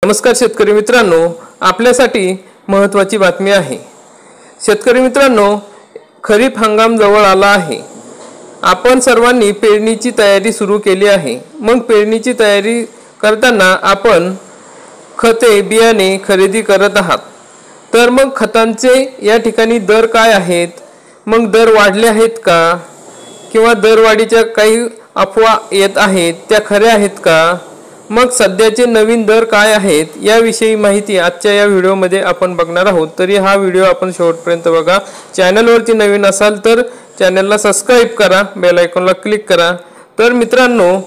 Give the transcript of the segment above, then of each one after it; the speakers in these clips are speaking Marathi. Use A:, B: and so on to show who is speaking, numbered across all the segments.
A: नमस्कार शेतकरी मित्रांनो, आपल्यासाठी महत्त्वाची बातमी आहे। शेतकरी मित्रांनो, खरीप हंगाम जवळ आला आहे। आपण सर्वांनी पेरणीची तयारी सुरू केली आहे। मग पेरणीची तयारी करताना आपण खते बियाणे खरेदी करत आहात। तर मग खतांचे या ठिकाणी दर काय आहेत? मग दर वाढले आहेत का? किंवा दरवाढीच्या काही अफवा येत आहेत त्या खऱ्या आहेत का? मग सध्याचे नवीन दर काय आहेत याविषयी माहिती आजच्या या व्हिडिओमध्ये आपण बघणार आहोत। तरी हा व्हिडिओ आपण शेवटपर्यंत बघा। चॅनलवरती नवीन असाल तर चॅनलला सबस्क्राइब करा, बेल आयकॉनला क्लिक करा। तर मित्रांनो,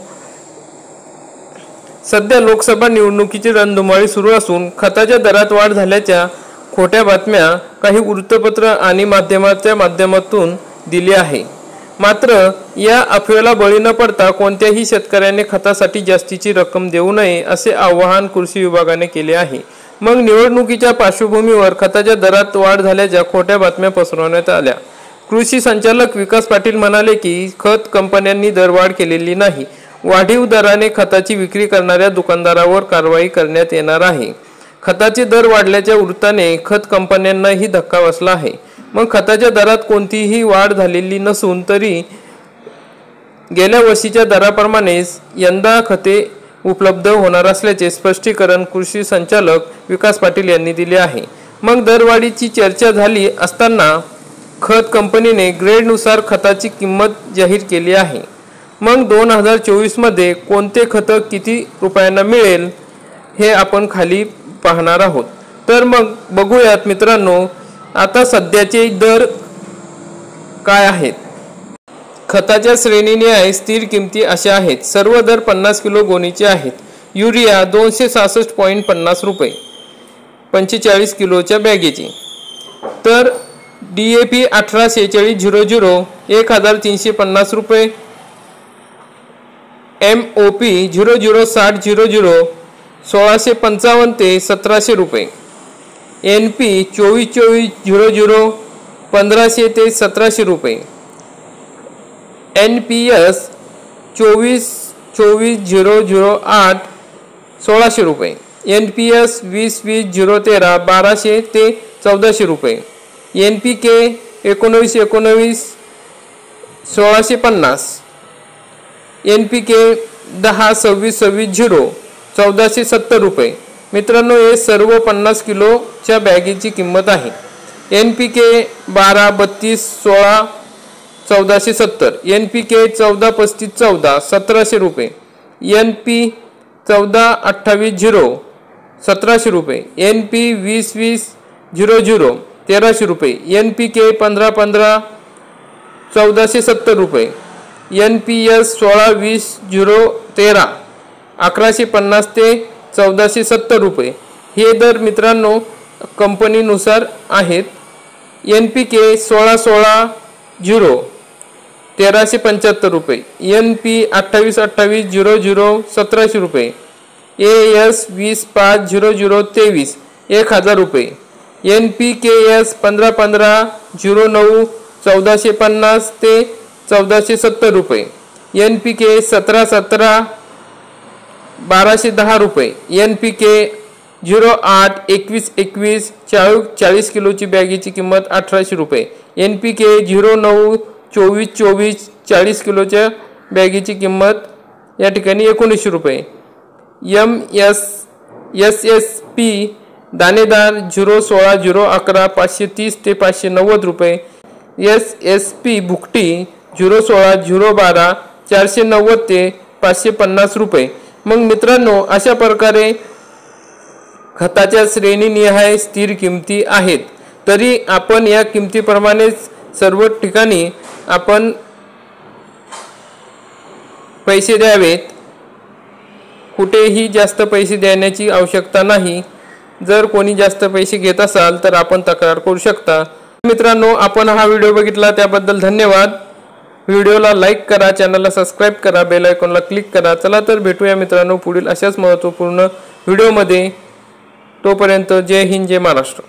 A: सध्या लोकसभा निवडणुकीची रणधुमाळी सुरू असून खताच्या दरात वाढ झाल्याच्या खोट्या बातम्या काही वृत्तपत्र आणि माध्यमांच्या माध्यमातून दिली आहे। मात्र या अफवेला बळी न पडता कोणत्याही शेतकऱ्याने खतासाठी जास्तीची रक्कम देऊ नये असे आवाहन कृषी विभागाने केले आहे। मग निवडणुकीच्या पार्श्वभूमीवर खताच्या दरात वाढ झाल्याच्या खोट्या बातम्या पसरवण्यात आल्या। कृषी संचालक विकास पाटील म्हणाले की खत कंपन्यांनी दरवाढ केलेली नाही। वाढीव दराने खताची विक्री करणाऱ्या दुकानदारावर कारवाई करण्यात येणार आहे। खताचे दर वाढल्याच्या वृत्ताने खत कंपन्यांनाही धक्का बसला आहे। मग खताच्या दरात कोणतीही वाढ झालेली नसून तरी गेल्या वर्षीच्या दराप्रमाणेच यंदा खते उपलब्ध होणार असल्याचे स्पष्टीकरण कृषी संचालक विकास पाटील यांनी दिले आहे। मग दरवाढीची चर्चा झाली असताना खत कंपनीने ग्रेडनुसार खताची किंमत जाहीर केली आहे। मग 2024 मध्ये कोणते खत किती रुपयांना मिळेल हे आपण खाली पाहणार आहोत। तर मग बघूयात मित्रांनो, आता सध्याचे दर काय आहेत। खताच्या श्रेणीने स्थिर किमती अशा आहेत। सर्व दर 50 किलो गोणीचे आहेत। युरिया 266.50 रुपये 45 किलोच्या बॅगेची। तर DAP 184600 1350 रुपये। MOP 006000 1655 ते 1700 रुपये। NP 242400 1500 ते 1700 रुपये। NPS 2424008 1600 रुपये। NPS 2020013 1200 ते 1400 रुपये। NPK 1919 1650। NPK 102626 1470 रुपये। मित्रांनो, हे सर्व 50 किलोच्या बॅगेची किंमत आहे। NPK 12 32 16 1470। NPK 14 35 14 1700 रुपये। NP 14 28 0 1700 रुपये। NP 20 20 00 1300 रुपये। NPK 15 15 1470 रुपये। NPS 16 20 013 1150 ते 1470 रुपये। हे दर मित्रांनो कंपनीनुसार आहेत। NPK 16 16 0 1375 रुपये। NP 28 28 00 1700 रुपये। AS 20 5 00 23 1000 रुपये। NPKS 15 15 09 1450 ते 1470 रुपये। NPK 17 17 1210 रुपये। NPK 08 21 21 40 किलोची बॅगेची किंमत 1800 रुपये। NPK 09 24 24 40 किलोच्या बॅगेची किंमत या ठिकाणी 1900 रुपये। SSP दाणेदार 016 011 530 ते 590 रुपये। SSP भुकटी 016 012 490 ते 550 रुपये। मग मित्रांनो, अशा प्रकारे खताच्या श्रेणीनिहाय स्थिर किमती आहेत। तरी आपण या किमतीप्रमाणेच सर्व ठिकाणी आपण पैसे द्यावेत। कुठेही जास्त पैसे देण्याची आवश्यकता नाही। जर कोणी जास्त पैसे घेत असाल तर आपण तक्रार करू शकता। मित्रांनो, आपण हा व्हिडिओ बघितला त्याबद्दल धन्यवाद। व्हिडिओला लाईक करा, चॅनलला सबस्क्राइब करा, बेल आयकॉनला क्लिक करा। चला तर भेटूया मित्रांनो पुढील अशाच महत्त्वपूर्ण व्हिडिओमध्ये। तोपर्यंत जय हिंद, जय महाराष्ट्र।